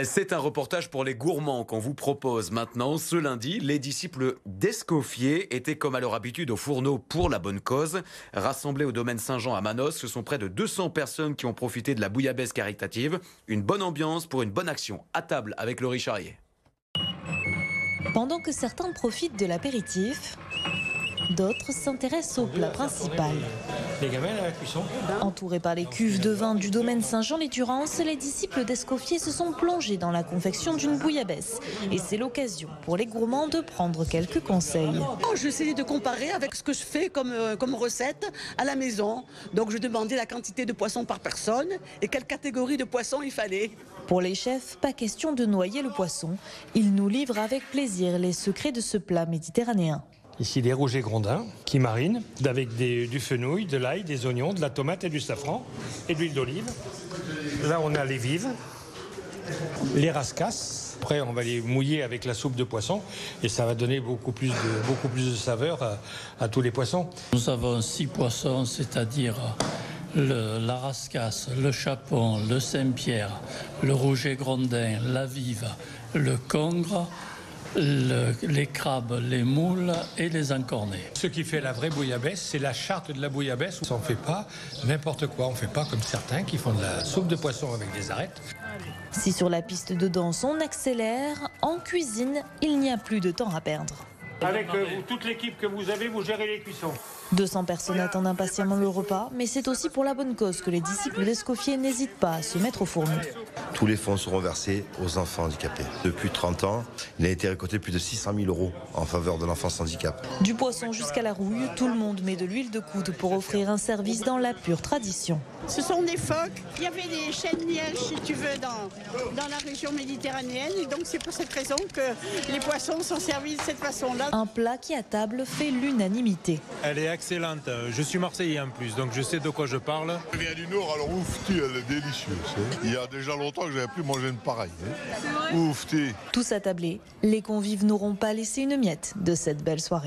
C'est un reportage pour les gourmands qu'on vous propose maintenant. Ce lundi, les disciples d'Escoffier étaient comme à leur habitude au fourneau pour la bonne cause. Rassemblés au domaine Saint-Jean à Manos, ce sont près de 200 personnes qui ont profité de la bouillabaisse caritative. Une bonne ambiance pour une bonne action. À table avec Laurie Charrier. Pendant que certains profitent de l'apéritif, d'autres s'intéressent au plat principal. Les gamelles à la cuisson. Entourés par les cuves de vin du domaine Saint-Jean-les-Turences, les disciples d'Escoffier se sont plongés dans la confection d'une bouillabaisse. Et c'est l'occasion pour les gourmands de prendre quelques conseils. J'essayais de comparer avec ce que je fais comme recette à la maison. Donc je demandais la quantité de poisson par personne et quelle catégorie de poisson il fallait. Pour les chefs, pas question de noyer le poisson. Ils nous livrent avec plaisir les secrets de ce plat méditerranéen. Ici des rougets grondins qui marinent avec du fenouil, de l'ail, des oignons, de la tomate et du safran et de l'huile d'olive. Là on a les vives, les rascasses. Après on va les mouiller avec la soupe de poisson et ça va donner beaucoup plus de saveur à tous les poissons. Nous avons 6 poissons, c'est-à-dire la rascasse, le chapon, le Saint-Pierre, le rouget grondin, la vive, le congre, les crabes, les moules et les encornés. Ce qui fait la vraie bouillabaisse, c'est la charte de la bouillabaisse. On ne fait pas n'importe quoi, on ne fait pas comme certains qui font de la soupe de poisson avec des arêtes. Si sur la piste de danse on accélère, en cuisine, il n'y a plus de temps à perdre. Avec toute l'équipe que vous avez, vous gérez les cuissons. 200 personnes attendent impatiemment le repas, mais c'est aussi pour la bonne cause que les disciples d'Escoffier n'hésitent pas à se mettre au fourneau. Tous les fonds seront versés aux enfants handicapés. Depuis 30 ans, il a été récolté plus de 600 000 € en faveur de l'enfance handicap. Du poisson jusqu'à la rouille, tout le monde met de l'huile de coude pour offrir un service dans la pure tradition. Ce sont des phoques. Il y avait des chênes miel, si tu veux, dans la région méditerranéenne. Et donc c'est pour cette raison que les poissons sont servis de cette façon-là. Un plat qui à table fait l'unanimité. Elle est excellente. Je suis marseillais en plus, donc je sais de quoi je parle. Je viens du Nord, alors oufti, elle est délicieuse. Il y a déjà longtemps que je n'avais plus mangé une pareille. Oufti. Tous attablés, les convives n'auront pas laissé une miette de cette belle soirée.